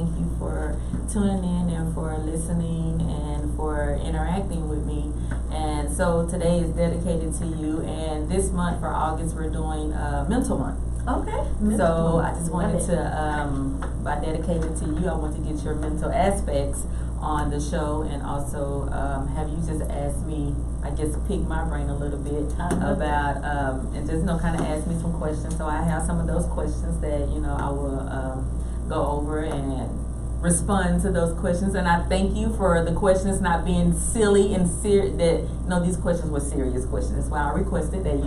thank you for tuning in and for listening and for interacting with me. And so today is dedicated to you, and this month for August we're doing Mental Month. Okay. So I just wanted to, by dedicating to you, I want to get your mental aspects on the show, and also have you just ask me, I guess, pick my brain a little bit about, and just kind of ask me some questions. So I have some of those questions that I will go over and respond to those questions. And I thank you for the questions not being silly and serious. That these questions were serious questions. That's why I requested that.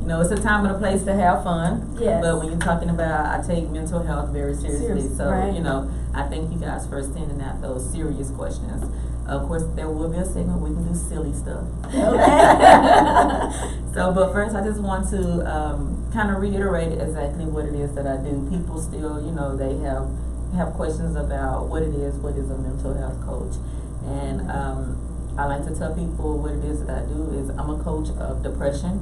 It's a time and a place to have fun. Yes. But when you're talking about, I take mental health very seriously. So right. I thank you guys for sending out those serious questions. Of course, there will be a segment we can do silly stuff. Okay. So, but first, I just want to kind of reiterate exactly what it is that I do. People still, they have questions about what it is. What is a mental health coach? And I like to tell people what it is that I do is I'm a coach of depression,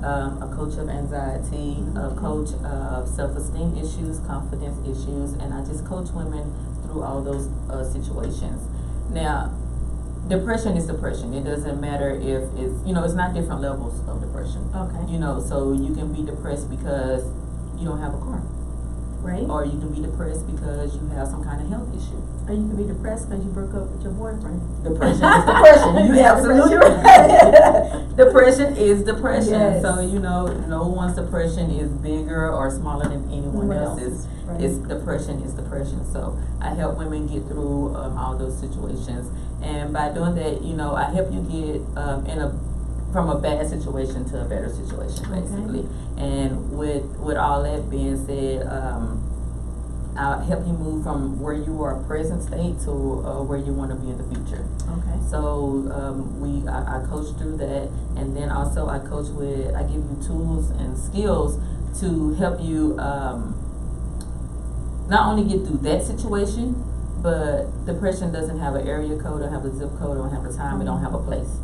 a coach of anxiety, a coach of self-esteem issues, confidence issues, and I just coach women through all those situations. Now, depression is depression. It doesn't matter if it's, it's not different levels of depression. Okay. So you can be depressed because you don't have a car. Right. Or you can be depressed because you have some kind of health issue. Or you can be depressed because you broke up with your boyfriend. Depression is depression. You absolutely right. Depression is depression. Yes. So, no one's depression is bigger or smaller than anyone else's. Right. It's depression is depression. So I help women get through all those situations. And by doing that, I help you get from a bad situation to a better situation, basically. Okay. And with all that being said, I'll help you move from where you are present state to where you want to be in the future. Okay. So I coach through that, and then also I give you tools and skills to help you not only get through that situation, but depression doesn't have an area code, don't have a zip code, don't have a time, it don't have a place.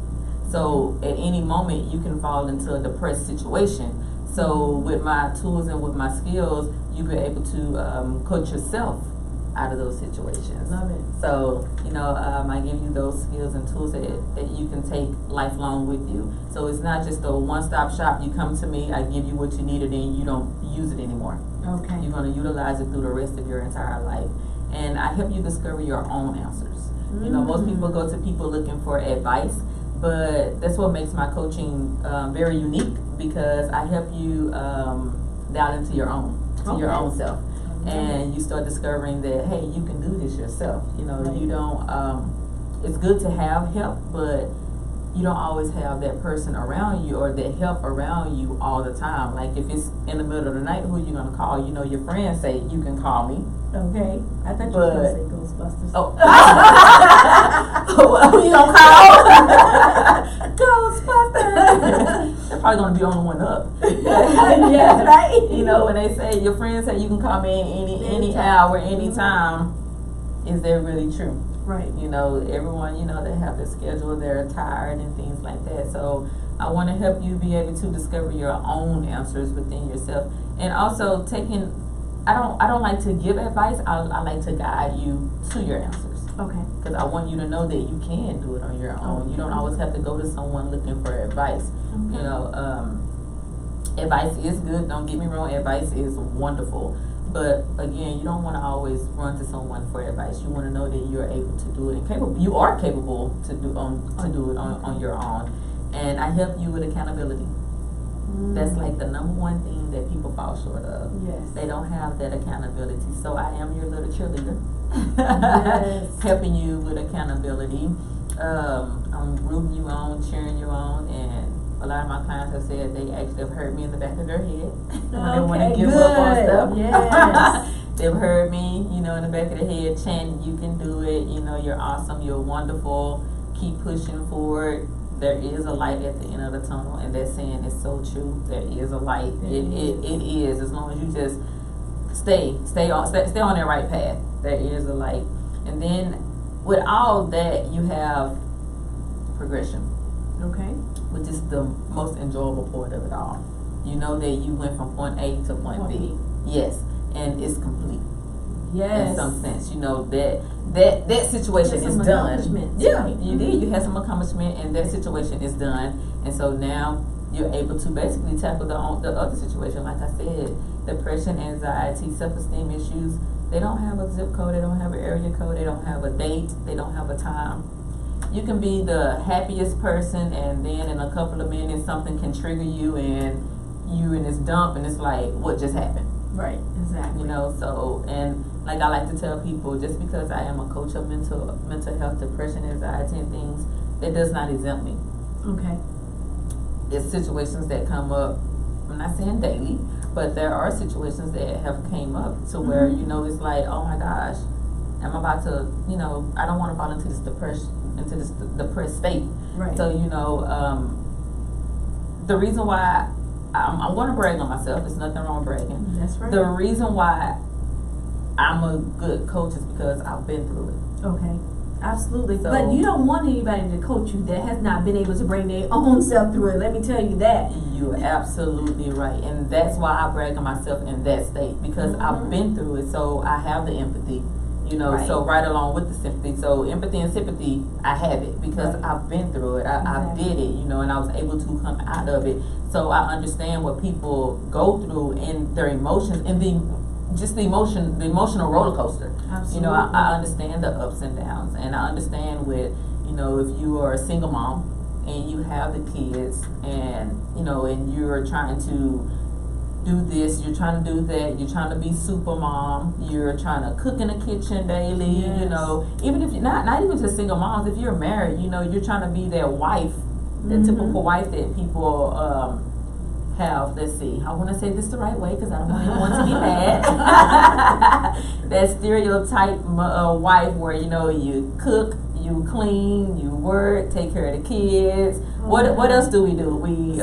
So at any moment you can fall into a depressed situation. So with my tools and with my skills, you be able to coach yourself out of those situations. Love it. So, I give you those skills and tools that you can take lifelong with you. So it's not just a one-stop shop. You come to me, I give you what you need, and then you don't use it anymore. Okay. You're going to utilize it through the rest of your entire life. And I help you discover your own answers. Most people go to people looking for advice, but that's what makes my coaching very unique, because I help you down into your own, your own self. And you start discovering that, hey, you can do this yourself. Right. You don't, it's good to have help, but you don't always have that person around you or that help around you all the time. Like if it's in the middle of the night, who are you going to call? Your friends say, you can call me. Okay. I thought you were going to say Ghostbusters. Oh. Who you going to call? Ghostbusters. They're probably going to be on the one up. Yes, right. When they say, your friends say you can call me any hour, any time, is that really true? Right. Everyone, they have their schedule, they're tired and things like that. So I want to help you be able to discover your own answers within yourself. And also I don't like to give advice. I like to guide you to your answers. Okay. Because I want you to know that you can do it on your own. You don't always have to go to someone looking for advice. Okay. Advice is good. Don't get me wrong. Advice is wonderful. But again, you don't want to always run to someone for advice. You want to know that you're able to do it and capable. You are capable to do it on your own. And I help you with accountability. That's like the number one thing that people fall short of. Yes. They don't have that accountability. So I am your little cheerleader. Yes. Helping you with accountability. I'm rooting you on, cheering you on, and a lot of my clients have said they actually have heard me in the back of their head when they want to give up on stuff. Yes. They've heard me, in the back of their head chanting, you can do it, you're awesome, you're wonderful, keep pushing forward. There is a light at the end of the tunnel, and that saying is so true. There is a light. It is, as long as you just stay on that right path. There is a light. And then with all that, you have progression. Okay. Which is the most enjoyable part of it all. You know that you went from point A to point B. Yes, and it's complete. Yes. In some sense, you know, that situation is done. Yeah, you did. You had some accomplishment, and that situation is done. And so now you're able to basically tackle the other situation. Like I said, depression, anxiety, self-esteem issues. They don't have a zip code. They don't have an area code. They don't have a date. They don't have a time. You can be the happiest person, and then in a couple of minutes, something can trigger you, and you in this dump, and it's like, what just happened? Right, exactly. You know, so, and like I like to tell people, just because I am a coach of mental health, depression, anxiety, and things, that does not exempt me. Okay. It's situations that come up, I'm not saying daily, but there are situations that have came up to where, you know, it's like, oh my gosh, I'm about to, you know, I don't want to fall into this depressed state. Right. So, you know, the reason why I'm going to brag on myself, there's nothing wrong with bragging. That's right. The reason why I'm a good coach is because I've been through it. Okay. Absolutely. So, but you don't want anybody to coach you that has not been able to bring their own self through it. Let me tell you that. You're absolutely right. And that's why I brag on myself in that state, because I've been through it. So I have the empathy, you know, so right along with the sympathy. So empathy and sympathy, I have it because I've been through it. I did it, you know, and I was able to come out of it. So I understand what people go through and their emotions and the emotional roller coaster. Absolutely. You know, I understand the ups and downs, and I understand with, you know, if you are a single mom and you have the kids, and you know, and you're trying to do this, you're trying to do that, you're trying to be super mom, you're trying to cook in the kitchen daily, you know, even if you're not even just single moms, if you're married, you know, you're trying to be that wife, the typical wife that people have. Let's see, I want to say this the right way because I don't want anyone to be mad. That stereotype wife where, you know, you cook, you clean, you work, take care of the kids. What else do? We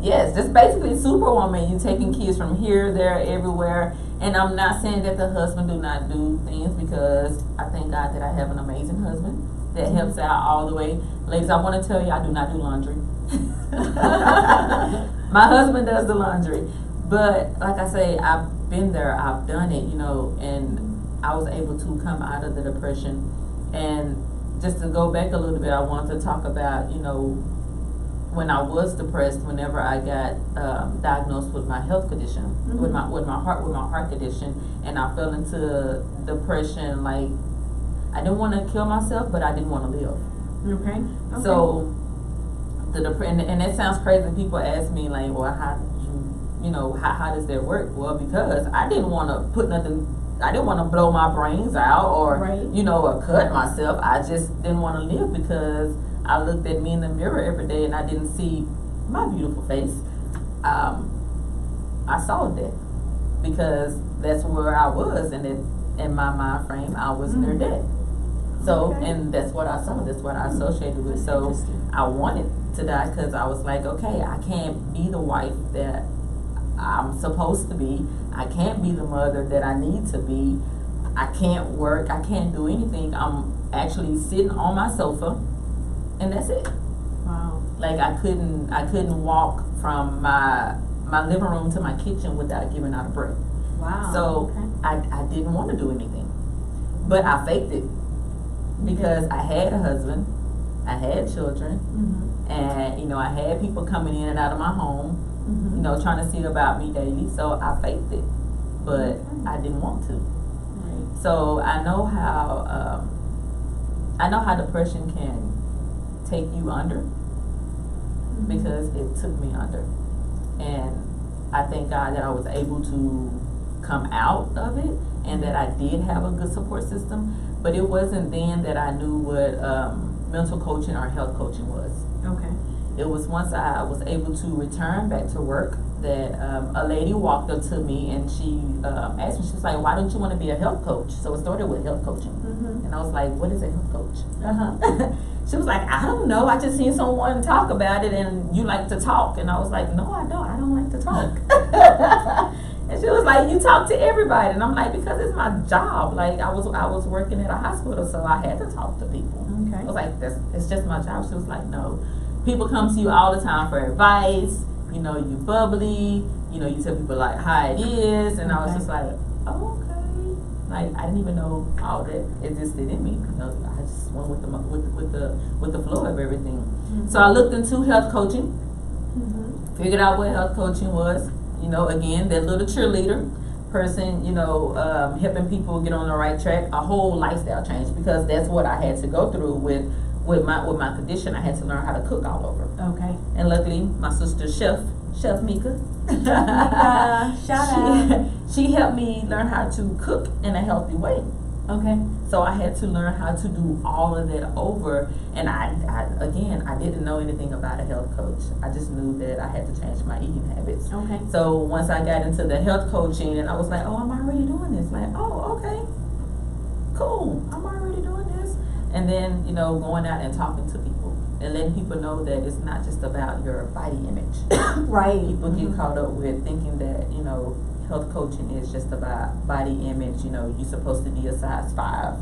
yes, just basically superwoman. You taking kids from here, there, everywhere. And I'm not saying that the husband do not do things, because I thank God that I have an amazing husband that helps out all the way. Ladies, I want to tell you, I do not do laundry. My husband does the laundry. But like I say, I've been there, I've done it, you know, and I was able to come out of the depression. And just to go back a little bit, I want to talk about, you know, when I was depressed, whenever I got diagnosed with my health condition, with my heart condition, and I fell into depression. Like, I didn't want to kill myself, but I didn't want to live. Okay. So and that sounds crazy. People ask me like, well, how does that work? Well, because I didn't want to put nothing. I didn't want to blow my brains out or you know, or cut myself. I just didn't want to live because I looked at me in the mirror every day and I didn't see my beautiful face. I saw death because that's where I was, and in my mind frame, I was near death. So, and that's what I saw. That's what I associated with. So, I wanted to die because I was like, okay, I can't be the wife that I'm supposed to be. I can't be the mother that I need to be. I can't work. I can't do anything. I'm actually sitting on my sofa, and that's it. Wow. Like I couldn't walk from my living room to my kitchen without giving out a breath. Wow. So I didn't want to do anything, but I faked it because I had a husband, I had children, and you know, I had people coming in and out of my home, you know, trying to see about me daily. So I faked it, but I didn't want to. Right. So I know how depression can take you under, because it took me under, and I thank God that I was able to come out of it, and that I did have a good support system. But it wasn't then that I knew what mental coaching or health coaching was. Okay. It was once I was able to return back to work that a lady walked up to me and she asked me, she was like, why don't you want to be a health coach? So it started with health coaching. And I was like, what is a health coach? She was like, I don't know, I just seen someone talk about it and you like to talk. And I was like, no, I don't like to talk. And she was like, you talk to everybody. And I'm like, because it's my job. Like I was working at a hospital, so I had to talk to people. Okay. I was like, it's just my job. She was like, no, people come to you all the time for advice. You know, you bubbly. You know, you tell people like how it is. And I was just like, oh, okay. Like, I didn't even know all that existed in me. You know, I just went with the flow of everything. So I looked into health coaching, figured out what health coaching was. You know, again, that little cheerleader person, you know, helping people get on the right track, a whole lifestyle change, because that's what I had to go through with my condition. I had to learn how to cook all over. Okay. And luckily, my sister, Chef Mika, shout out. She helped me learn how to cook in a healthy way. Okay. So I had to learn how to do all of that over, and I didn't know anything about a health coach. I just knew that I had to change my eating habits. Okay. So once I got into the health coaching, and I was like, oh, I'm already doing this. Like, oh, okay, cool, I'm already doing this. And then, you know, going out and talking to people and letting people know that it's not just about your body image. Right. People get caught up with thinking that, you know, health coaching is just about body image. You know, you're supposed to be a size 5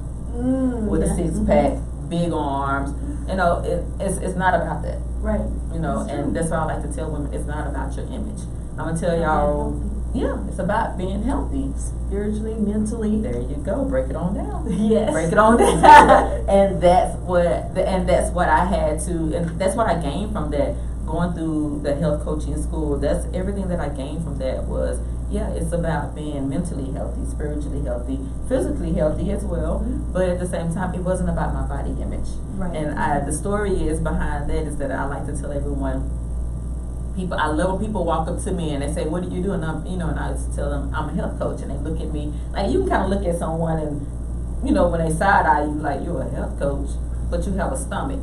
with a 6-pack, big arms. You know, it's not about that. Right. You know, and that's why I like to tell women, it's not about your image. I'm gonna tell y'all, yeah, it's about being healthy. Spiritually, mentally. There you go. Break it on down. Yes. Break it on down. And that's what I had to, and that's what I gained from that. Going through the health coaching school, that's everything that I gained from that was, yeah, it's about being mentally healthy, spiritually healthy, physically healthy as well. But at the same time, it wasn't about my body image. Right. And the story is behind that is that I like to tell everyone, I love when people walk up to me and they say, "What do you do?" And and I just tell them I'm a health coach, and they look at me like, you can kind of look at someone and, you know, when they side eye you, like, you're a health coach, but you have a stomach.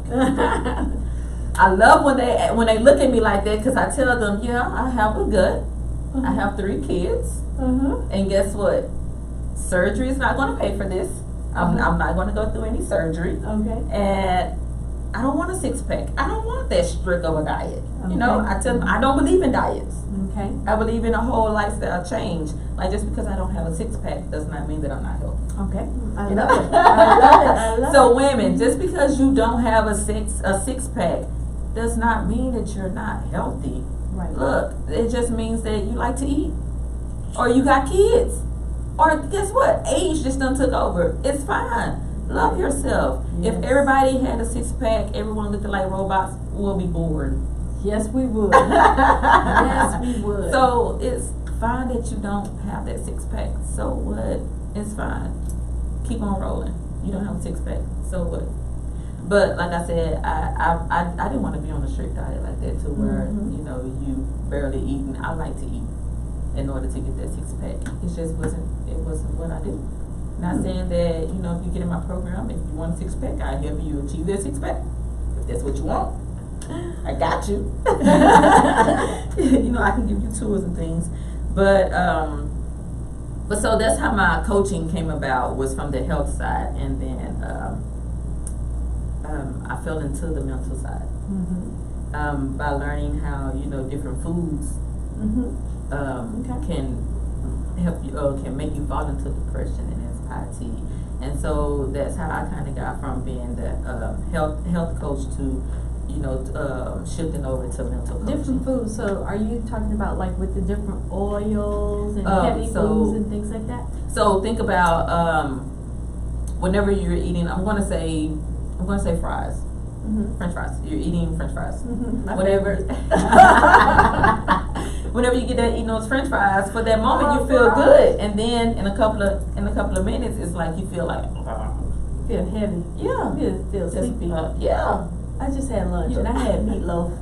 I love when they look at me like that, because I tell them, yeah, I have a gut. I have 3 kids, and guess what? Surgery is not going to pay for this. I'm not going to go through any surgery. Okay. And I don't want a 6-pack. I don't want that strict of a diet. Okay. You know, I tell them I don't believe in diets. Okay. I believe in a whole lifestyle change. Like, just because I don't have a 6-pack does not mean that I'm not healthy. Okay. I love it. I love it. So women, just because you don't have a 6-pack does not mean that you're not healthy. Right. Look, it just means that you like to eat, or you got kids, or guess what? Age just done took over. It's fine. Love yourself. Yes. If everybody had a 6-pack, everyone looked like robots, we'll be bored. Yes, we would. Yes, we would. So it's fine that you don't have that 6-pack. So what? It's fine. Keep on rolling. You don't have a 6-pack. So what? But like I said, I didn't want to be on a strict diet like that, to where you know, you barely eating. I like to eat in order to get that 6-pack. It just wasn't what I do. Not saying that, you know, if you get in my program, if you want a 6-pack, I help you achieve that 6-pack. If that's what you want, I got you. You know, I can give you tools and things. But so that's how my coaching came about, was from the health side, and then I fell into the mental side by learning how, you know, different foods can help you, can make you fall into depression and anxiety. And so that's how I kind of got from being the health coach to, you know, shifting over to mental coaching. Different foods. So are you talking about like with the different oils and heavy foods and things like that? So think about whenever you're eating, I'm gonna say fries. French fries. You're eating French fries. Whenever you get that eating those French fries, for that moment you feel good, and then in a couple of minutes, it's like you feel like feel heavy. Yeah. You feel sleepy. Yeah. I just had lunch and I had meatloaf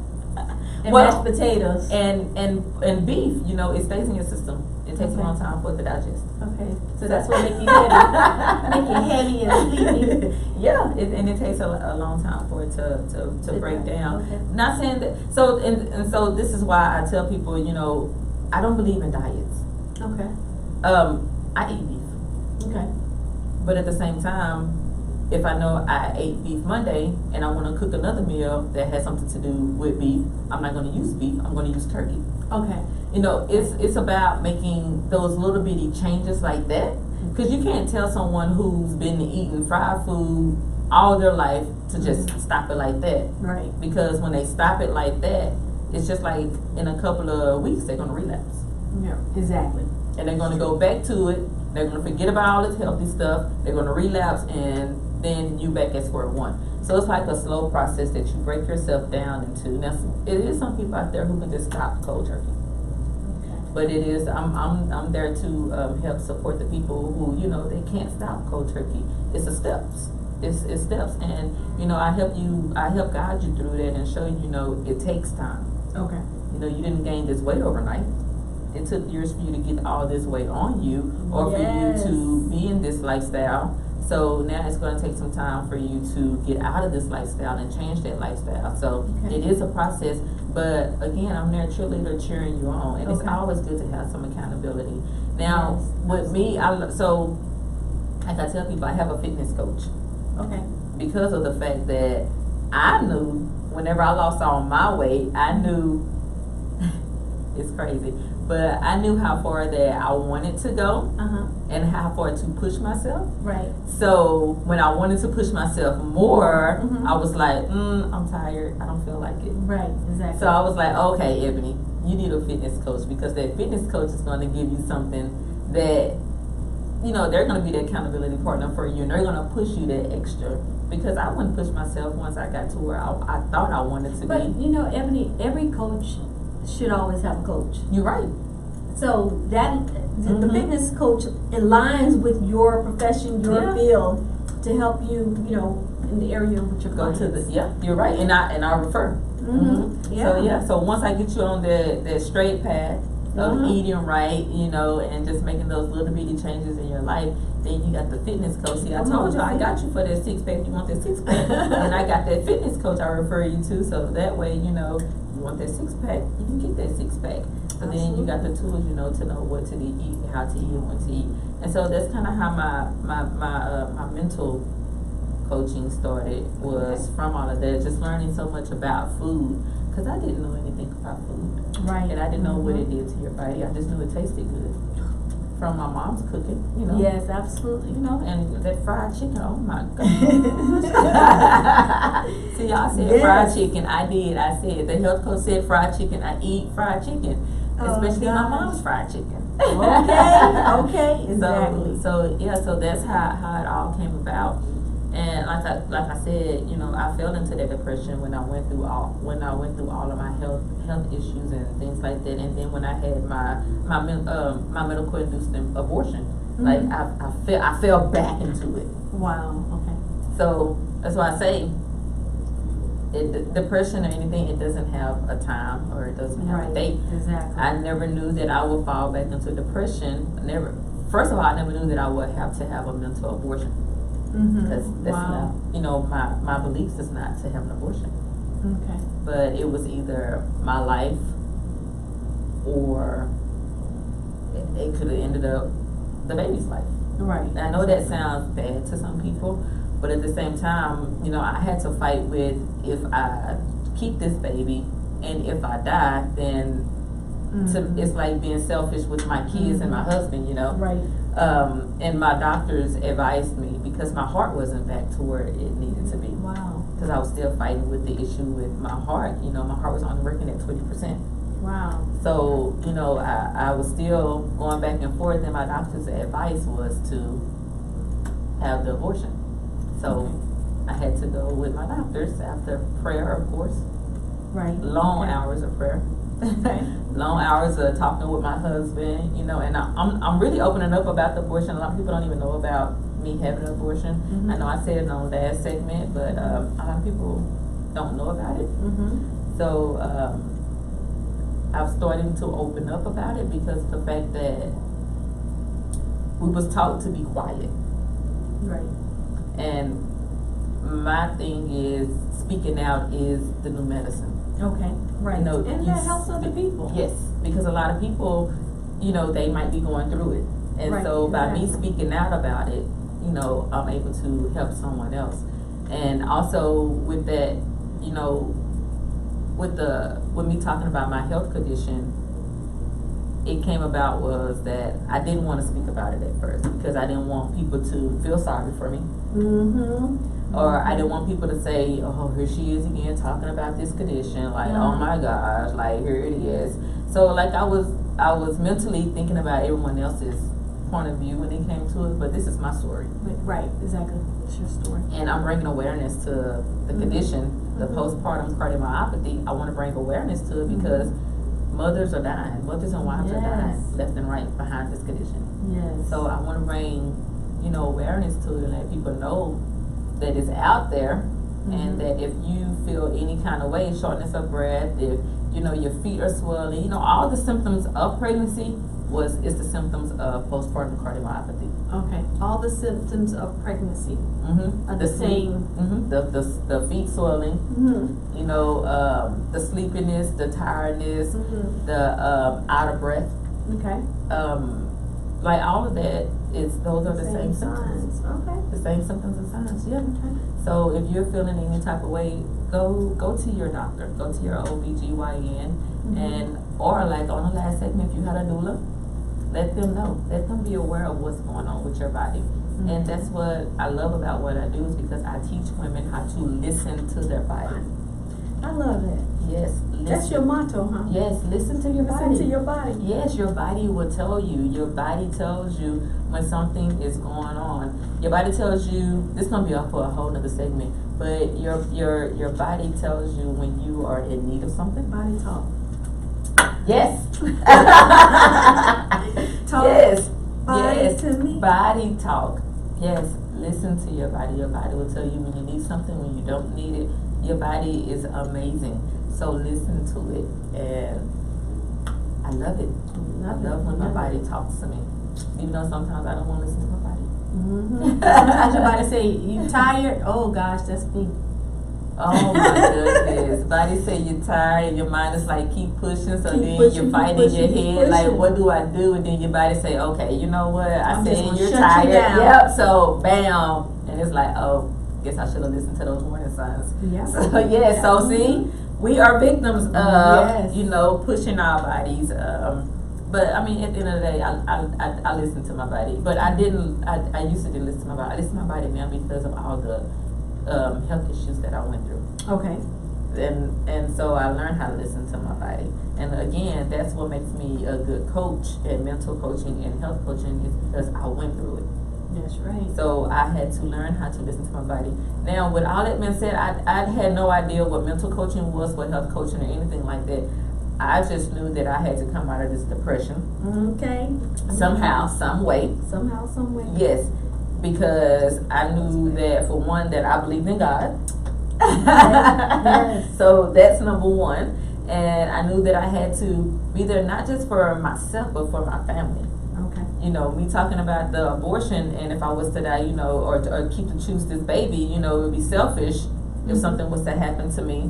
and mashed potatoes and beef. You know, it stays in your system. It takes a long time for it to digest. Okay, so that's what makes you heavy. Make you heavy and sleepy. Yeah, and it takes a long time for it to break down. Okay. Not saying that. So and so this is why I tell people, you know, I don't believe in diets. Okay. I eat beef. Okay. But at the same time, if I know I ate beef Monday and I want to cook another meal that has something to do with beef, I'm not going to use beef. I'm going to use turkey. Okay. You know, it's about making those little bitty changes like that, because you can't tell someone who's been eating fried food all their life to just stop it like that. Right. Because when they stop it like that, it's just like in a couple of weeks they're going to relapse. Yeah, exactly. And they're going to go back to it They're gonna forget about all this healthy stuff. They're gonna relapse, and then you back at square one. So it's like a slow process that you break yourself down into. Now, it is some people out there who can just stop cold turkey. But it is, I'm there to help support the people who, you know, they can't stop cold turkey. It's a steps. It's steps, and you know, I help guide you through that and show you, you know, it takes time. Okay. You know, you didn't gain this weight overnight. It took years for you to get all this weight on you, or for you to be in this lifestyle. So now it's going to take some time for you to get out of this lifestyle and change that lifestyle. So it is a process, but again, I'm there cheerleader cheering you on, and it's always good to have some accountability. Now, with me, so like I tell people, I have a fitness coach. Okay. Because of the fact that I knew whenever I lost all my weight, I knew it's crazy, but I knew how far that I wanted to go and how far to push myself. Right. So when I wanted to push myself more, I was like, I'm tired. I don't feel like it. Right, exactly. So I was like, okay, Ebonie, you need a fitness coach, because that fitness coach is going to give you something that, you know, they're going to be the accountability partner for you, and they're going to push you that extra. Because I wouldn't push myself once I got to where I thought I wanted to be. But you know, Ebonie, every coach should always have a coach. You're right. So that the fitness coach aligns with your profession, your field, to help you, you know, in the area of what you're going to. You're right, and I refer. So once I get you on that straight path of eating right, you know, and just making those little bitty changes in your life, then you got the fitness coach. See, I told you I got you for that 6-pack. You want that 6-pack, and I got that fitness coach I refer you to. So that way, you know, you want that 6-pack, you can get that 6-pack. So then you got the tools, you know, to know what to eat, how to eat, and when to eat. And so that's kind of how my mental coaching started, was from all of that, just learning so much about food, because I didn't know anything about food. Right. And I didn't know what it did to your body. I just knew it tasted good from my mom's cooking, you know. Yes, absolutely. You know, and that fried chicken, oh my God. See, y'all said fried chicken. I did. I said, the health coach said fried chicken. I eat fried chicken, especially my mom's fried chicken. Okay, exactly. So that's how it all came about. And like I said, you know, I fell into that depression when I went through all of my health issues and things like that. And then when I had my medical induced abortion, like I fell back into it. Wow. Okay. So that's why I say, depression or anything, it doesn't have a time, or it doesn't have a date. Exactly. I never knew that I would fall back into depression. First of all, I never knew that I would have to have a mental abortion. Because that's not, you know, my beliefs is not to have an abortion. Okay. But it was either my life, or it could have ended up the baby's life. Right. And I know that sounds bad to some people, but at the same time, you know, I had to fight with, if I keep this baby and if I die, then it's like being selfish with my kids and my husband, you know. Right. And my doctors advised me, because my heart wasn't back to where it needed to be. Wow. Because I was still fighting with the issue with my heart. You know, my heart was only working at 20%. Wow. So, you know, I was still going back and forth, and my doctor's advice was to have the abortion. So I had to go with my doctors after prayer, of course. Right. Long hours of prayer. Long hours of talking with my husband, you know, and I'm really opening up about the abortion. A lot of people don't even know about me having an abortion. I know I said it on last segment, but a lot of people don't know about it. So I've started to open up about it, because of the fact that we was taught to be quiet. Right. And my thing is, speaking out is the new medicine. Okay, right. You know, and that helps other people. Yes, because a lot of people, you know, they might be going through it. And so by me speaking out about it, you know, I'm able to help someone else. And also with that, you know, with me talking about my health condition, it came about was that I didn't want to speak about it at first, because I didn't want people to feel sorry for me. Or I didn't want people to say, oh, here she is again talking about this condition, like, oh my gosh, like, here it is. So like I was mentally thinking about everyone else's point of view when it came to it, but this is my story. Right, exactly. It's your story. And I'm bringing awareness to the condition, the postpartum cardiomyopathy. I want to bring awareness to it because mothers are dying. Mothers and wives are dying left and right behind this condition. Yes. So I want to bring, awareness to it and let people know that it's out there, and that if you feel any kind of way, shortness of breath, if your feet are swelling, all the symptoms of pregnancy is the symptoms of postpartum cardiomyopathy. Okay. All the symptoms of pregnancy are the same. The feet swelling, the sleepiness, the tiredness, the out of breath. Okay. Like all of that those are the same symptoms. Okay. The same symptoms and signs, yeah. Okay. So if you're feeling any type of way, go to your doctor, go to your OBGYN, and or like on the last segment, if you had a doula, let them know. Let them be aware of what's going on with your body. And that's what I love about what I do, is because I teach women how to listen to their body. I love that. Yes, listen. That's your motto, huh? Yes, listen to your body. Listen to your body. Yes, your body will tell you. Your body tells you when something is going on. Your body tells you, this is gonna be up for a whole nother segment, but your body tells you when you are in need of something. Body talk. Yes. Talk. Yes. Body Yes. to me. Body talk. Yes. Listen to your body. Your body will tell you when you need something, when you don't need it. Your body is amazing. So listen to it, and I love it. I love when my body talks to me, even though sometimes I don't want to listen to my body. Sometimes your body say you tired. Oh gosh, that's me. Oh my goodness. Body say you're tired, and your mind is like keep pushing, so then you're fighting your head like, what do I do? And then your body say, okay, you know what? I said you're tired. Yep. So bam, and it's like, oh, guess I should have listened to those warning signs. Yeah. So so see, we are victims of pushing our bodies. But I mean, at the end of the day, I listen to my body. But I used to didn't listen to my body. I listen to my body now because of all the health issues that I went through. Okay. And so I learned how to listen to my body. And again, that's what makes me a good coach in mental coaching and health coaching, is because I went through it. That's right. So I had to learn how to listen to my body. Now, with all that being said, I had no idea what mental coaching was, what health coaching or anything like that. I just knew that I had to come out of this depression. Okay. Somehow, some way. Somehow, some way. Yes. Because I knew that, for one, that I believed in God. Yes. So that's number one. And I knew that I had to be there not just for myself, but for my family. Okay. Me talking about the abortion, and if I was to die, or keep to choose this baby, it would be selfish if something was to happen to me.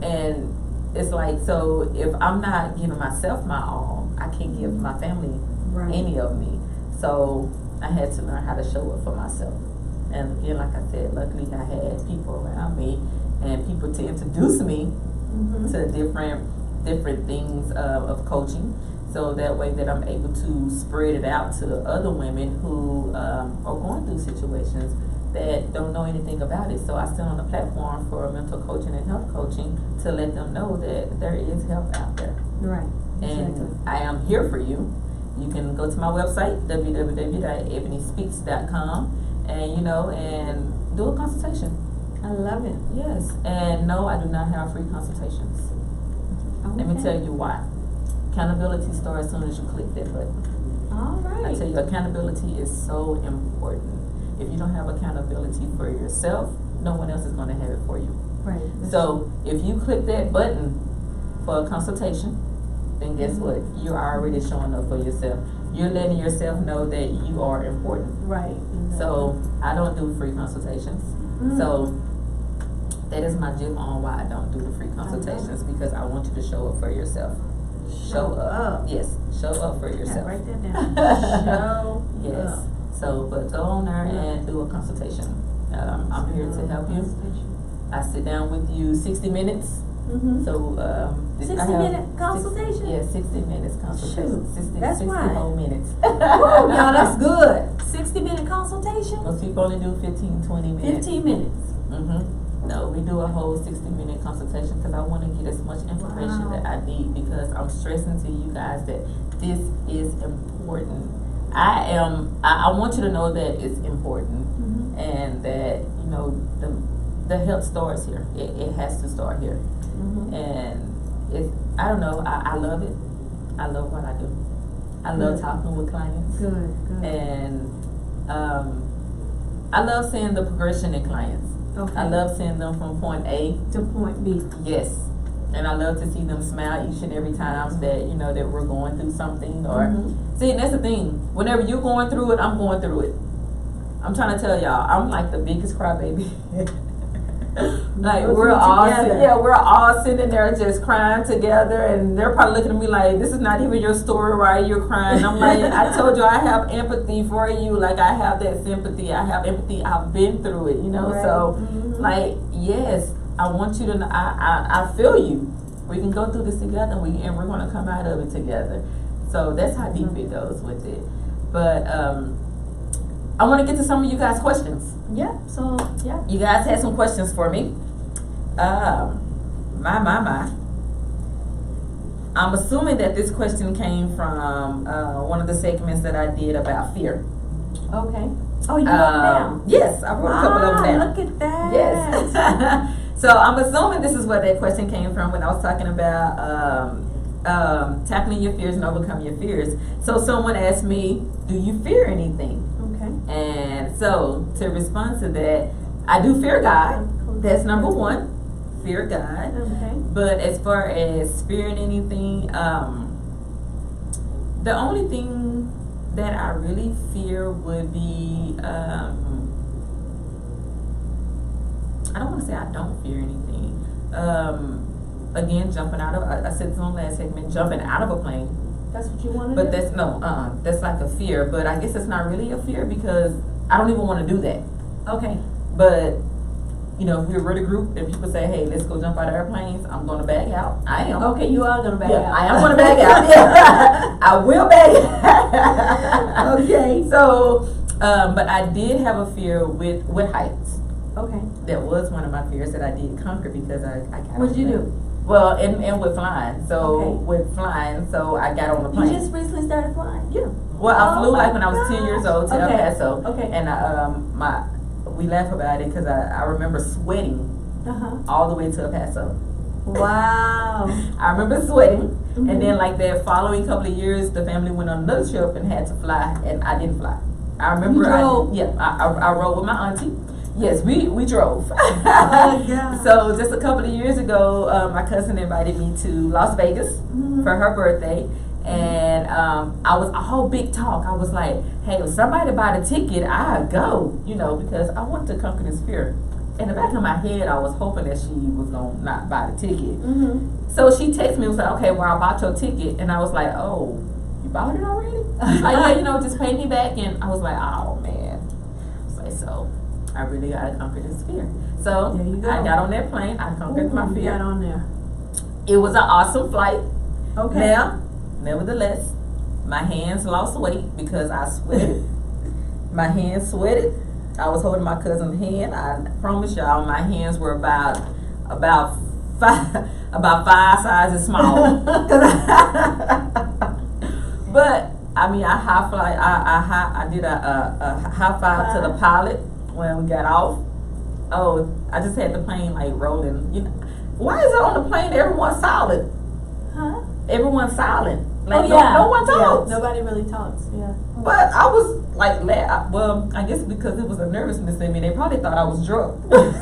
And it's like, so if I'm not giving myself my all, I can't give my family any of me. So I had to learn how to show up for myself. And again, like I said, luckily I had people around me and people to introduce me to different things of coaching. So that way that I'm able to spread it out to other women who are going through situations that don't know anything about it. So I stand on the platform for mental coaching and health coaching to let them know that there is help out there. Right. And Exactly. I am here for you. You can go to my website, www.eboniespeaks.com, and and do a consultation. I love it. Yes. And no, I do not have free consultations. Okay. Let me tell you why. Accountability starts as soon as you click that button. All right. I tell you, accountability is so important. If you don't have accountability for yourself, no one else is going to have it for you. Right. So if you click that button for a consultation, then guess what? You're already showing up for yourself. You're letting yourself know that you are important. Right. Exactly. So I don't do free consultations. So that is my gist on why I don't do the free consultations, because I want you to show up for yourself. Show up. Yes, show up for yourself. Write that down. Show Yes. up. So, but go on there and do a consultation. I'm here to help you. I sit down with you 60 minutes. So, 60-minute consultation? 60 minutes consultation. Shoot, 60 that's right. whole minutes. Woo, y'all, that's good. 60-minute consultation? Most people only do 15, 20 minutes. 15 minutes. No, we do a whole 60-minute consultation because I want to get as much information that I need, because I'm stressing to you guys that this is important. I want you to know that it's important, Mm-hmm. and that, you know, the help starts here. It has to start here. Mm-hmm. And I don't know, I love it. I love what I do. I love Good. talking with clients. Good. And I love seeing the progression in clients. Okay. I love seeing them from point A, To point B. yes. And I love to see them smile each and every time that, you know, that we're going through something. Or Mhm. see, and that's the thing. Whenever you're going through it, I'm going through it. I'm trying to tell y'all, I'm like the biggest crybaby. Like Go we're through all together. we're all sitting there just crying together, and they're probably looking at me like, this is not even your story, right? You're crying. I'm like, I told you I have empathy for you. Like I have that sympathy. I have empathy. I've been through it, you know. Right. So Mhm. like, yes, I want you to know, I feel you. We can go through this together, and we're gonna come out of it together. So that's how deep it goes with it. But I want to get to some of you guys' questions. Yeah. So yeah. You guys had some questions for me. My. I'm assuming that this question came from one of the segments that I did about fear. Okay. Oh, you wrote it down. Yes, I wrote a couple of them down. Look at that. Yes. So I'm assuming this is where that question came from when I was talking about tackling your fears and overcoming your fears. So someone asked me, do you fear anything? Okay. And so to respond to that, I do fear God. That's number one. Fear God. Okay. But as far as fearing anything, the only thing that I really fear would be, I don't want to say I don't fear anything. Again, jumping out of, I said this on last segment, jumping out of a plane. That's what you want to But do? that's, no, that's like a fear. But I guess it's not really a fear because I don't even want to do that. Okay. But, you know, if we're with a group and people say, hey, let's go jump out of airplanes, I'm going to back out. I am. Okay, you are going to back Yeah, out. I am going to back out. Yeah, I will back out. Okay. So, but I did have a fear with heights. Okay. That was one of my fears that I did conquer because I got What'd on you the- do? Well, and with flying. So, Okay. with flying, so I got on the plane. You just recently started flying? Yeah. Well, I Oh flew like my when I was 10 years old to El Okay. Paso. Okay. And we laugh about it because I remember sweating Uh-huh. all the way to El Paso. Wow. I remember sweating. Mhm. And then like that following couple of years, the family went on another trip and had to fly, and I didn't fly. I remember You drove? I rode with my auntie. Yes, we drove. Oh, yeah. So just a couple of years ago, my cousin invited me to Las Vegas Mhm. for her birthday. And I was all big talk. I was like, hey, if somebody buy the ticket, I'd go, you know, because I want to conquer this fear. In the back of my head, I was hoping that she was going to not buy the ticket. Mm-hmm. So she texted me and was like, okay, well, I bought your ticket. And I was like, oh, you bought it already? She's like, yeah, you know, just pay me back. And I was like, oh, man. I was like, so I really got to conquer this fear. So There you go. I got on that plane. I conquered my You fear. got on there. It was an awesome flight. Okay. Now, nevertheless, my hands lost weight because I sweated. My hands sweated. I was holding my cousin's hand. I promise y'all, my hands were about five sizes smaller. But I mean, I did a high five to the pilot when we got off. Oh, I just had the plane like rolling. You know, why is it on the plane everyone's silent? Huh? Everyone's silent. Like Oh, yeah. no one talks. Yeah, nobody really talks. Yeah. But I was like, well, I guess because it was a nervousness in me, they probably thought I was drunk. Cause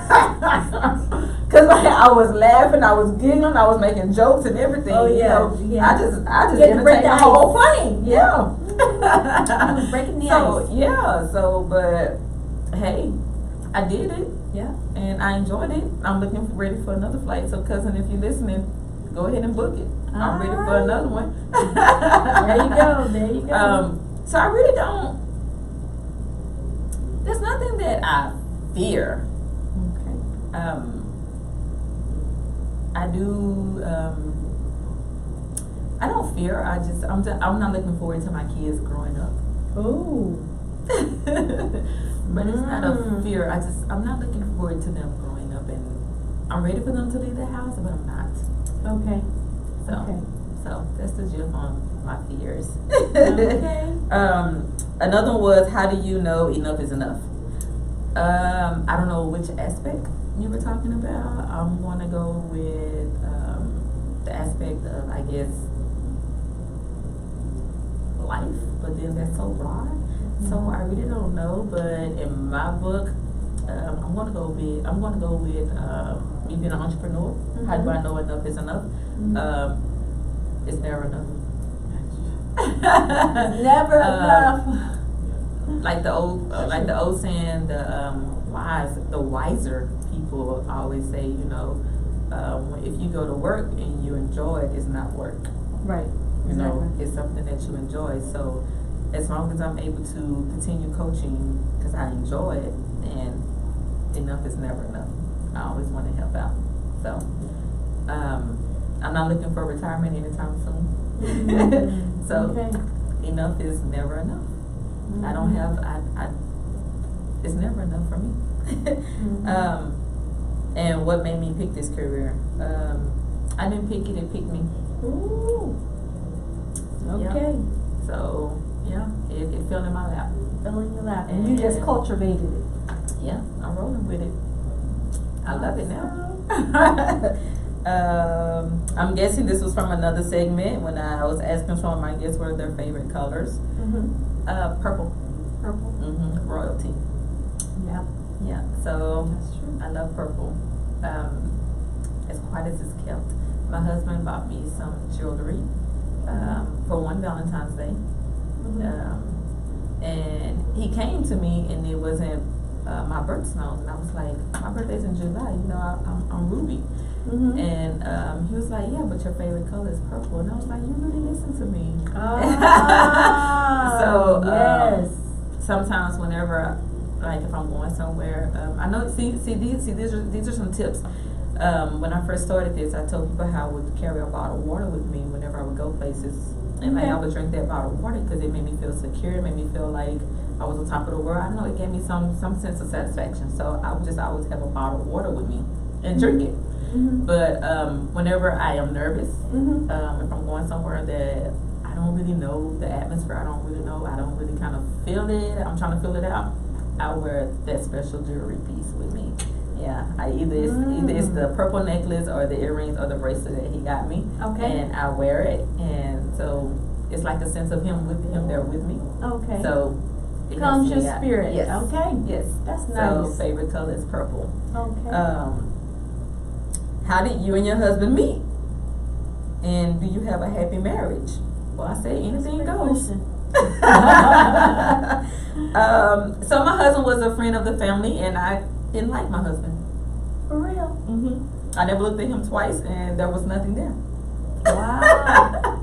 like, I was laughing, I was giggling, I was making jokes and everything. Oh, you yeah, know. yeah. I just You had to break entertained the the whole ice. plane. Yeah. You was breaking the So ice. yeah, but hey, I did it Yeah. and I enjoyed it. I'm ready for another flight. So cousin, if you're listening, go ahead and book it. I'm ready for Alright. another one. There you go. There you go. So I really don't. There's nothing that I fear. Okay. I do. I don't fear. I'm not looking forward to my kids growing up. Ooh. But it's not a fear. I'm not looking forward to them growing up, and I'm ready for them to leave the house, but I'm not. Okay. So, Okay. So that's the gist on my fears. Okay. Another one was, how do you know enough is enough? I don't know which aspect you were talking about. I'm going to go with the aspect of, I guess, life, but then that's so broad. So I really don't know. But in my book, I'm going to go with me being an entrepreneur. How do I know enough is enough? It's never enough. Never enough. Like the old saying, the wiser people always say, if you go to work and you enjoy it, it's not work. Right. You know, it's something that you enjoy. So as long as I'm able to continue coaching because I enjoy it, then enough is never enough. I always want to help out. So I'm not looking for retirement anytime soon. So enough is never enough. I don't have, it's never enough for me. And what made me pick this career? I didn't pick it, it picked me. Ooh. Okay. Yeah. So, yeah, it fell in my lap. Fell in your lap. And you just cultivated it. Yeah, I'm rolling with it. I love it now. I'm guessing this was from another segment when I was asking some of my guests what are their favorite colors. Purple. Purple. Royalty. Yeah. Yeah. So That's true. I love purple. As quiet as it's kept. My husband bought me some jewelry for one Valentine's Day. And he came to me and it wasn't my birthstone, and I was like, my birthday's in July, I'm Ruby. And he was like, yeah, but your favorite color is purple. And I was like, you really listen to me. So yes. Sometimes whenever, like if I'm going somewhere, I know, these are some tips. When I first started this, I told people how I would carry a bottle of water with me whenever I would go places. And like I would drink that bottle of water because it made me feel secure, it made me feel like I was on top of the world. I don't know, it gave me some sense of satisfaction. So I would just always have a bottle of water with me and drink it. But whenever I am nervous, if I'm going somewhere that I don't really know the atmosphere, I don't really kind of feel it, I'm trying to feel it out, I wear that special jewelry piece with me. Yeah, either it's the purple necklace or the earrings or the bracelet that he got me. Okay. And I wear it, and so it's like a sense of him there with me. Okay. So it Calms helps your me out. spirit. Yes. Okay. Yes. That's So nice. favorite color is purple. Okay. How did you and your husband meet? And do you have a happy marriage? Well, I say anything goes. So my husband was a friend of the family, and I didn't like my husband. For real? I never looked at him twice, and there was nothing there. Wow.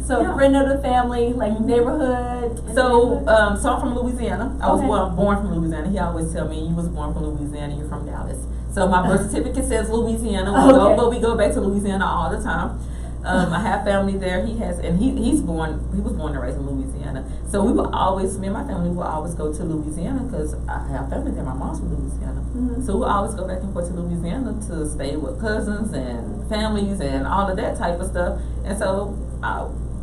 So Yeah. friend of the family, like neighborhood. So I'm from Louisiana. I was Okay. born from Louisiana. He always tell me, you was born from Louisiana, you're from Dallas. So my birth certificate says Louisiana. But we go back to Louisiana all the time. I have family there. He was born and raised in Louisiana. So me and my family will always go to Louisiana because I have family there. My mom's from Louisiana. So we'll always go back and forth to Louisiana to stay with cousins and families and all of that type of stuff. And so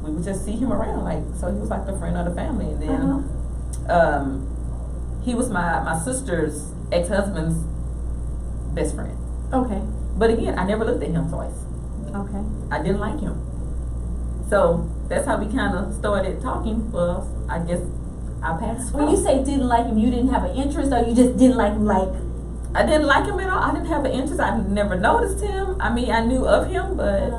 we would just see him around. So he was like the friend of the family. And then he was my sister's ex-husband's best friend. Okay. But again, I never looked at him twice. Okay. I didn't like him. So that's how we kind of started talking. Well, I guess I passed. When you say didn't like him, you didn't have an interest, or you just didn't like him? I didn't like him at all. I didn't have an interest. I never noticed him. I mean, I knew of him, but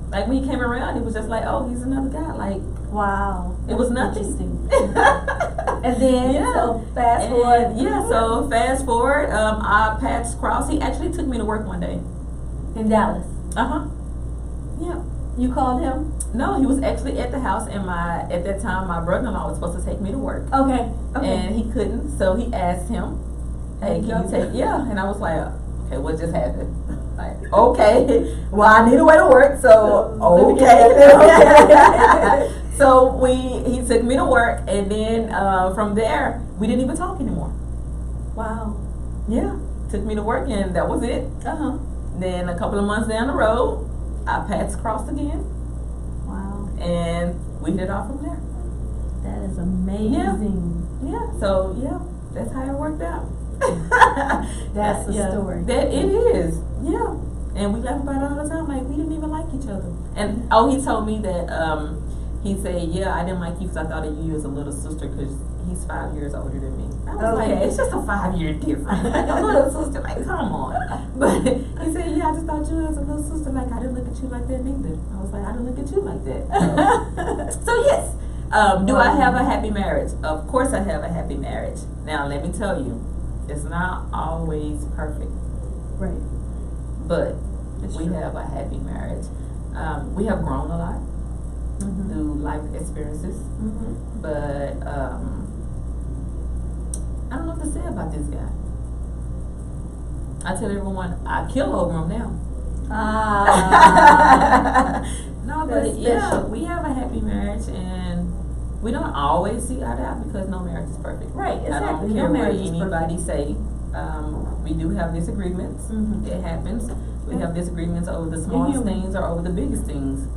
like when he came around, it was just like, oh, he's another guy. Like, wow, it was nothing. Interesting. And then so fast forward. Our paths crossed. He actually took me to work one day in Dallas. Yeah. You called him? No, he was actually at the house, and at that time my brother-in-law was supposed to take me to work. Okay. And he couldn't, so he asked him, hey, can you take, and I was like, okay, what just happened? Like, okay, well, I need a way to work, so okay. So he took me to work, and then from there, we didn't even talk anymore. Wow. Yeah, took me to work, and that was it. Then a couple of months down the road, our paths crossed again. Wow. and we hit it off from there. That is amazing. Yeah. So that's how it worked out. That's the story. That it is. Yeah. And we laugh about it all the time. Like, we didn't even like each other. And he told me that he said, I didn't like you because I thought of you as a little sister because he's 5 years older than me. I was like, it's just a 5-year difference. Like, a little sister, like, come on. But he said, I just thought you as a little sister. Like, I didn't look at you like that neither. I was like, I didn't look at you like that. So yes. Do I have a happy marriage? Of course I have a happy marriage. Now let me tell you, it's not always perfect. Right. But we have a happy marriage. We have grown a lot through life experiences. But I don't know what to say about this guy. I tell everyone I kill over him now. No, but we have a happy marriage, and we don't always see eye to eye because no marriage is perfect. Right, exactly. I don't care what anybody say. We do have disagreements. It happens. We have disagreements over the smallest things or over the biggest things.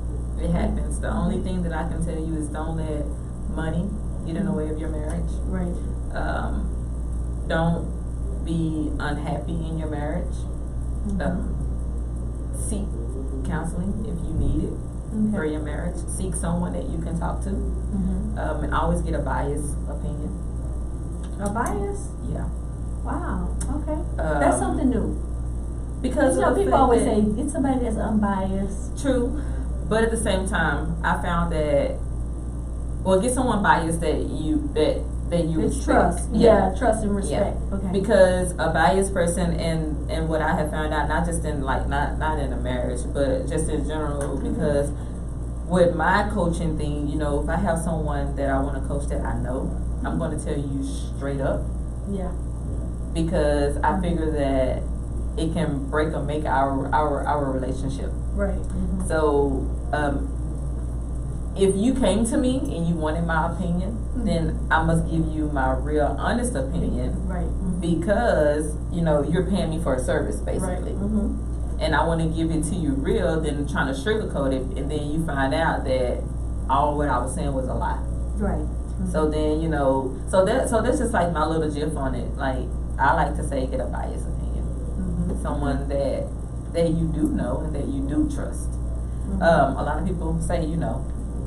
It happens. The only thing that I can tell you is don't let money get in the way of your marriage. Right. Don't be unhappy in your marriage. Seek counseling if you need it for your marriage. Seek someone that you can talk to. And always get a biased opinion. A bias? Yeah. Wow. Okay. That's something new. Because people always say get somebody that's unbiased. True. But at the same time, I found that get someone biased that you respect. Trust. Yeah, trust and respect. Yeah. Okay. Because a biased person, and what I have found out, not just in not in a marriage, but just in general, because with my coaching thing, if I have someone that I want to coach that I know, I'm going to tell you straight up. Yeah. Because I figure that it can break or make our relationship. Right. So if you came to me and you wanted my opinion, then I must give you my real honest opinion. Right. Because you're paying me for a service basically. Right. And I want to give it to you real than trying to sugarcoat it, and then you find out that all what I was saying was a lie. Right. So then so that's just like my little gif on it. Like, I like to say, get a biased opinion. Someone that you do know and that you do trust. A lot of people say,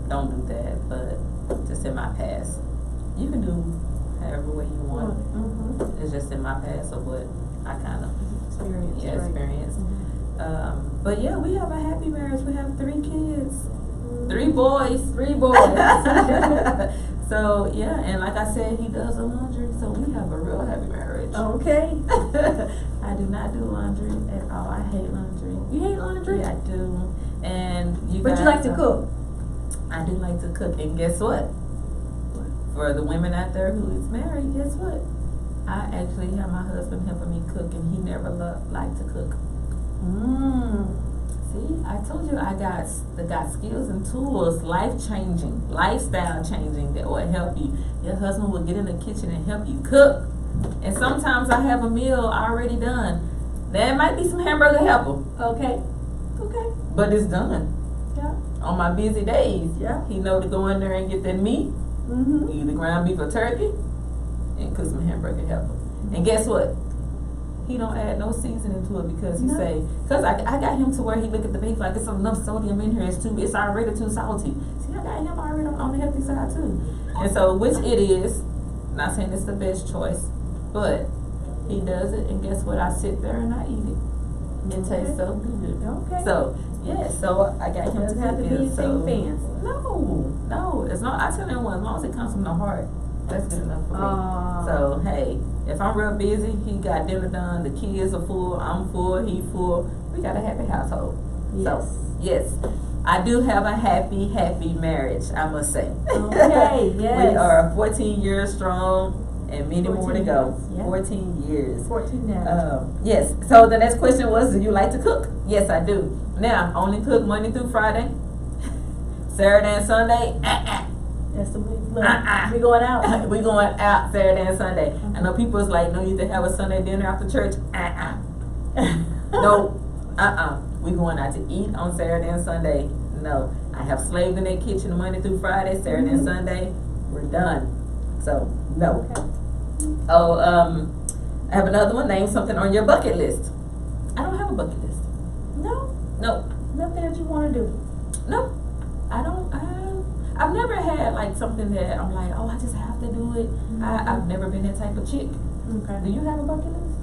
don't do that, but just in my past, you can do however way you want. It's just in my past of what I kind of experienced. But we have a happy marriage. We have 3 kids, 3 boys. So and like I said, he does the laundry, so we have a real happy marriage. Okay. I do not do laundry at all. I hate laundry. You hate laundry? Yeah, I do. And but you like to cook. I do like to cook, and guess what? For the women out there who is married, guess what? I actually have my husband helping me cook, and he never liked to cook. See, I told you I got skills and tools, life-changing, lifestyle-changing that will help you. Your husband will get in the kitchen and help you cook. And sometimes I have a meal already done. There might be some hamburger helper. Okay. But it's done. Yeah. On my busy days. Yeah. He know to go in there and get that meat, either ground beef or turkey, and cook some hamburger helper. And guess what? He don't add no seasoning to it because he say, because I got him to where he look at the beef like it's enough sodium in here. It's already too salty. See, I got him already on the healthy side too. And so, which it is, not saying it's the best choice, but he does it, and guess what? I sit there and I eat it. It tastes so good. Okay. So so I got him to have to be so fancy. No, it's not. I tell everyone, as long as it comes from the heart, that's good enough for me. So hey, if I'm real busy, he got dinner done, the kids are full, I'm full, he full. We got a happy household. Yes. So yes, I do have a happy marriage, I must say. Okay. Yes. We are 14 years strong. And many more to go. Yep. 14 years. 14 now. Yes. So the next question was, do you like to cook? Yes, I do. Now, I only cook Monday through Friday. Saturday and Sunday, That's the week. We going out. We going out Saturday and Sunday. I know people's like, no, you need to have a Sunday dinner after church. No. We going out to eat on Saturday and Sunday. No. I have slaved in that kitchen Monday through Friday, Saturday and Sunday. We're done. So, no. Okay. Oh, I have another one. Name something on your bucket list. I don't have a bucket list. No? No. Nothing that you want to do? No. I don't. I've never had like something that I'm like, oh, I just have to do it. I've never been that type of chick. Okay. Do you have a bucket list?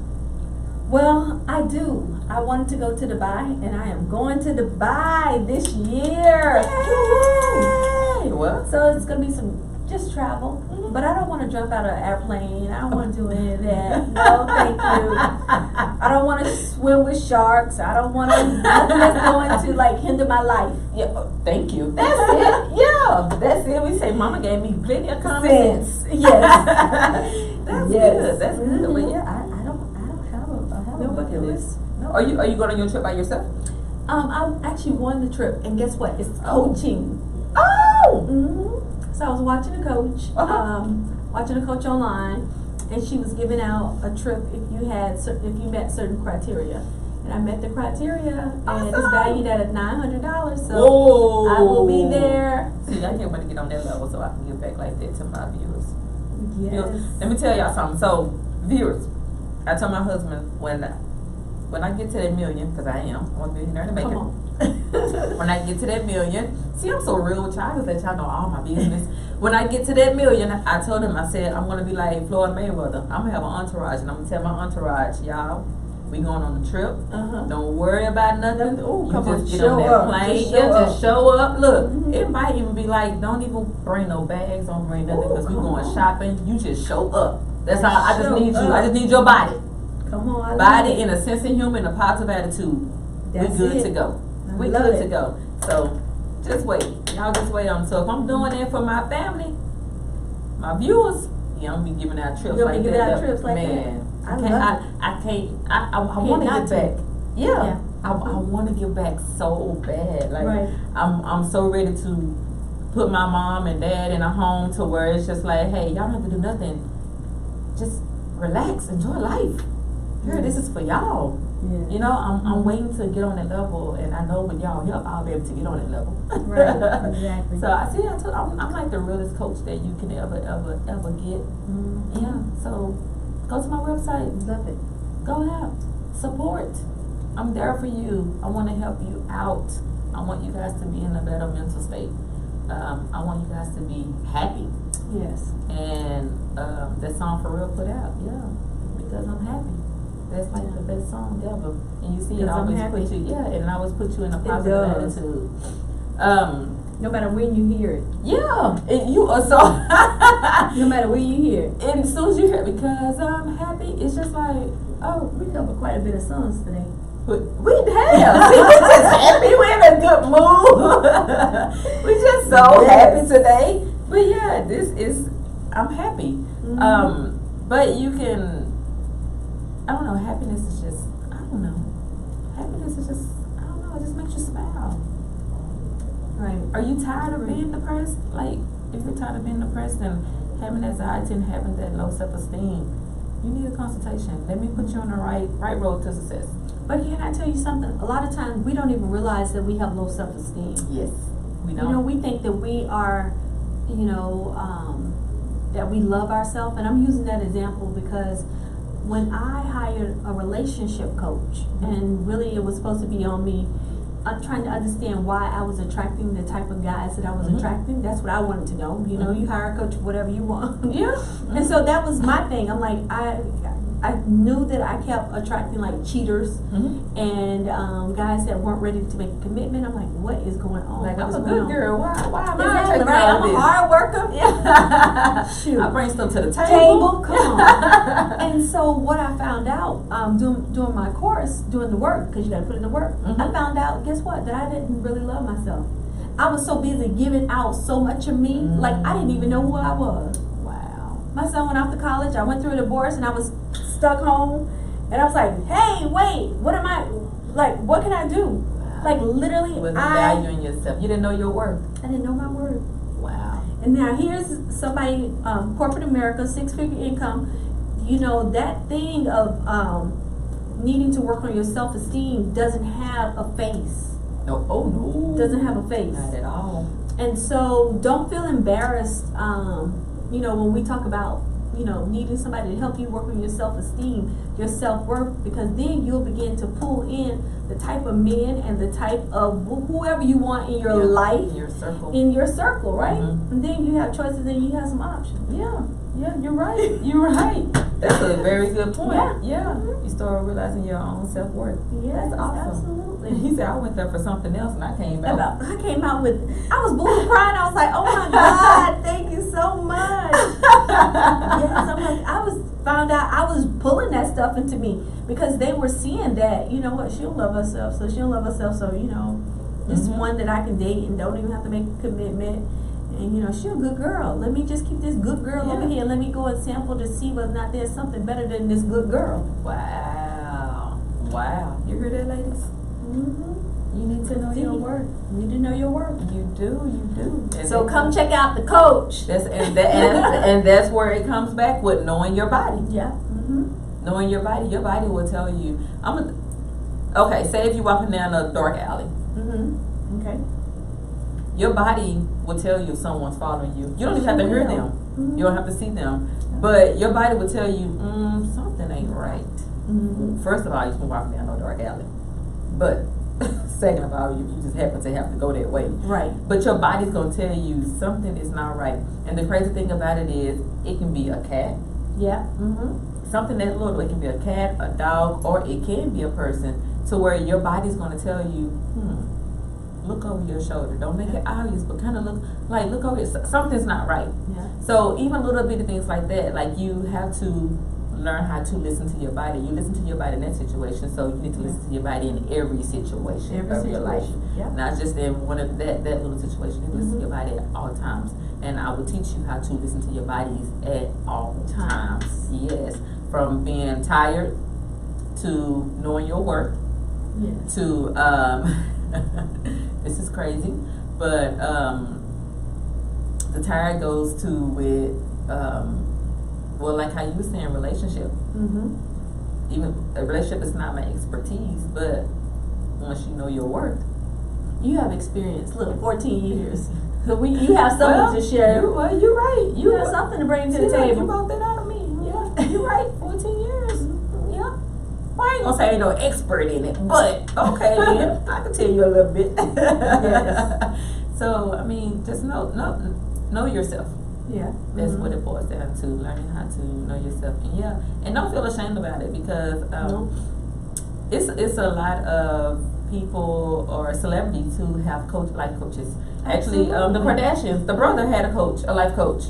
Well, I do. I wanted to go to Dubai, and I am going to Dubai this year. Yay! Well, so it's gonna be some just travel, but I don't want to jump out of an airplane. I don't want to do any of that. No, thank you. I don't want to swim with sharks. I don't want to nothing that's going to like hinder my life. Yeah, thank you. That's it. Yeah, that's it. We say Mama gave me plenty of common sense. Yes. That's good. That's good. But yeah, I don't have a bucket list. No. Are you going on your trip by yourself? I actually won the trip, and guess what? It's coaching. Oh. Mm-hmm. So I was watching a coach, watching a coach online, and she was giving out a trip if you met certain criteria. And I met the criteria, and it's valued at $900. So whoa. I will be there. See, I can't wait to get on that level so I can give back like that to my viewers. Yes. You know, let me tell y'all something. So, viewers, I told my husband when I get to that million, because I'm a billionaire in the making. When I get to that million, see, I'm so real with y'all, because let y'all know all my business. When I get to that million, I told him, I said, I'm going to be like Floyd Mayweather. I'm going to have an entourage, and I'm going to tell my entourage, y'all, we going on the trip. Don't worry about nothing. Ooh, you come just on, get show on that up. plane. Just show up. Look, it might even be like, don't even bring no bags, don't bring nothing, because we going shopping. You just show up. That's all. I just need you. I just need your body. Come on, Body in a sense of humor and a positive attitude. That's we good it. to go. We love good it. to go. So just wait. Y'all just wait on. So if I'm doing that for my family, my viewers, yeah, I'm gonna be giving out trips You'll like be giving that. out trips like Man, that. I want to give back. Yeah. I want to give back so bad. Like right. I'm so ready to put my mom and dad in a home to where it's just like, hey, y'all don't have to do nothing. Just relax, enjoy life. Here, this is for y'all. Yeah. You know, I'm waiting to get on that level, and I know with y'all help, I'll be able to get on that level. Right, exactly. So I'm like the realest coach that you can ever get. Yeah. So go to my website. Love it. Go out, support. I'm there for you. I want to help you out. I want you guys to be in a better mental state. I want you guys to be happy. Yes. And that song For Real put out, because I'm happy. That's like the best song ever. And you see, it always put you, and I always put you in a positive attitude. No matter when you hear it. Yeah, you are so. No matter when you hear it. And as soon as you hear it, because I'm happy, it's just like, oh, we covered quite a bit of songs today. We have. See, we're just happy. We're in a good mood. We're just so happy today. But yeah, I'm happy. But you can, I don't know, happiness is just, I don't know. Happiness is just, I don't know, it just makes you smile. Right. Are you tired of being depressed? Like, if you're tired of being depressed and having anxiety and having that low self-esteem, you need a consultation. Let me put you on the right road to success. But can I tell you something? A lot of times we don't even realize that we have low self-esteem. Yes, we don't. You know, we think that we are, that we love ourselves. And I'm using that example because when I hired a relationship coach, and really it was supposed to be on me, trying to understand why I was attracting the type of guys that I was attracting. That's what I wanted to know. You know, you hire a coach for whatever you want. Yeah. And so that was my thing. I'm like, I knew that I kept attracting like cheaters and guys that weren't ready to make a commitment. I'm like, what is going on? Like, I'm a good girl. Why am I Exactly, attracting right? all I'm this? a hard worker. Yeah. Shoot. I bring stuff to the table. Come on. And so what I found out doing my course, doing the work, because you got to put in the work, I found out, guess what? That I didn't really love myself. I was so busy giving out so much of me, like I didn't even know who I was. Wow. My son went off to college. I went through a divorce, and I was stuck home. And I was like, hey, wait, what am I, like, what can I do? Wow. Like, literally, you wasn't valuing yourself. You didn't know your worth. I didn't know my worth. Wow. And now here's somebody, corporate America, 6-figure income. You know, that thing of needing to work on your self-esteem doesn't have a face. No, oh no. Doesn't have a face. Not at all. And so don't feel embarrassed, when we talk about, needing somebody to help you work on your self-esteem, your self-worth, because then you'll begin to pull in the type of men and the type of whoever you want in your life. In your circle, right? Mm-hmm. And then you have choices and you have some options. Yeah, you're right. You're right. That's a very good point. Yeah. Mm-hmm. You start realizing your own self-worth. Yes, that's awesome. Absolutely. He said, I went there for something else and I came out. I was boo crying. I was like, oh my God, thank you so much. Yes, I'm like, found out I was pulling that stuff into me because they were seeing that, you know what, she'll love herself, so this Mm-hmm. one that I can date and don't even have to make a commitment. And she's a good girl. Let me just keep this good girl over here. Let me go and sample to see whether or not there's something better than this good girl. Wow. You hear that, ladies? Mm-hmm. You need to know your worth. You need to know your worth. You do. And so come check out the coach. And that's where it comes back with knowing your body. Yeah. Mm-hmm. Knowing your body will tell you. Okay, say if you're walking down a dark alley. Mm-hmm. Okay. Your body will tell you if someone's following you. You don't even have to hear them. Mm-hmm. You don't have to see them. But your body will tell you, something ain't right. Mm-hmm. First of all, you can walk down no dark alley. But second of all, you just happen to have to go that way. Right. But your body's going to tell you something is not right. And the crazy thing about it is, it can be a cat. Yeah. Mm-hmm. Something that little. It can be a cat, a dog, or it can be a person. To where your body's going to tell you, look over your shoulder. Don't make it obvious, but kind of look over it. Something's not right. Yeah. So even little bitty things like that, like you have to learn how to listen to your body. You listen to your body in that situation, so you need to listen to your body in every situation of your life. Yeah. Not just in one of that little situation. You listen to your body at all times. And I will teach you how to listen to your bodies at all times. Yes. From being tired to knowing your worth. Yes. To this is crazy, but the tired goes to with like how you were saying, relationship. Mm-hmm. Even a relationship is not my expertise, but once you know your worth, you have experience. Look, 14 years. So you have something to share. You're right. You have something to bring to the table. You brought that out of me. Yeah, you're right. 14 years. Yeah. Well, I ain't gonna say I ain't no expert in it, but okay, then I can tell you a little bit. Yes. So I mean, just know yourself. Yeah. That's what it boils down to, learning how to know yourself. And don't feel ashamed about it, because it's a lot of people or celebrities who have life coaches. Actually, the Kardashians, the brother had a life coach,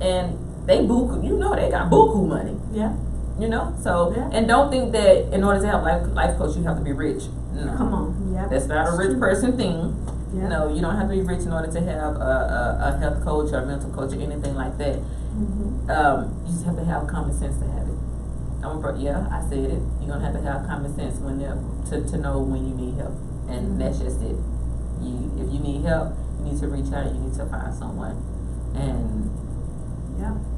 and they they got buku money. Yeah. And don't think that in order to have life coach, you have to be rich. No. Come on. Yeah. That's not a rich person thing. Yeah. No, you don't have to be rich in order to have a health coach or a mental coach or anything like that. You just have to have common sense to have it. I said it. You're gonna have to have common sense to know when you need help, and that's just it. If you need help, you need to reach out. You need to find someone,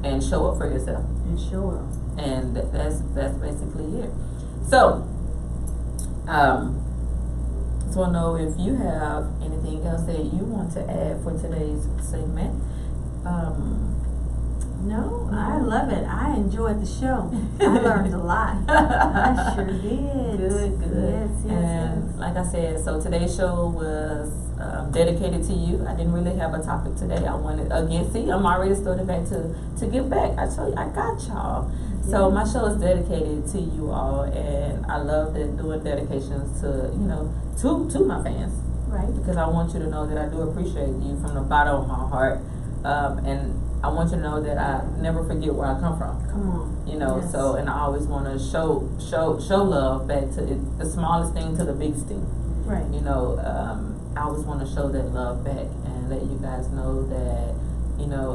and show up for yourself. And show up. And that's basically it. So, just want to know if you have anything else that you want to add for today's segment. No, I love it. I enjoyed the show. I learned a lot. I sure did. Good. Yes. And like I said, so today's show was dedicated to you. I didn't really have a topic today. I wanted, again, see, I'm already starting back to give back. I tell you, I got y'all. Yeah. So my show is dedicated to you all, and I love doing dedications to to my fans. Right. Because I want you to know that I do appreciate you from the bottom of my heart, and I want you to know that I never forget where I come from. Come on. Yes. So, and I always want to show love back to the smallest thing to the biggest thing. Right. I always want to show that love back and let you guys know that,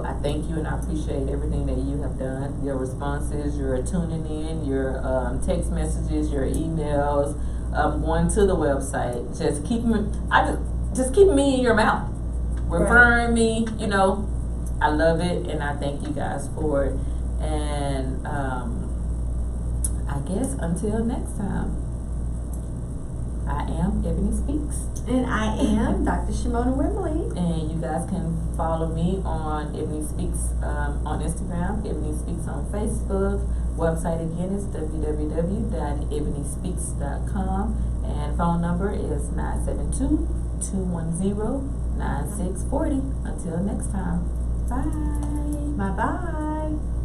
I thank you and I appreciate everything that you have done. Your responses, your tuning in, your text messages, your emails, going to the website. Just keep me in your mouth. Referring me, I love it, and I thank you guys for it. And I guess until next time, I am Ebonie Speaks. And I am Dr. Shamonia Wimberly. And you guys can follow me on Ebonie Speaks on Instagram, Ebonie Speaks on Facebook. Website again is www.eboniespeaks.com. And phone number is 972-210-9640. Until next time. Bye. Bye-bye.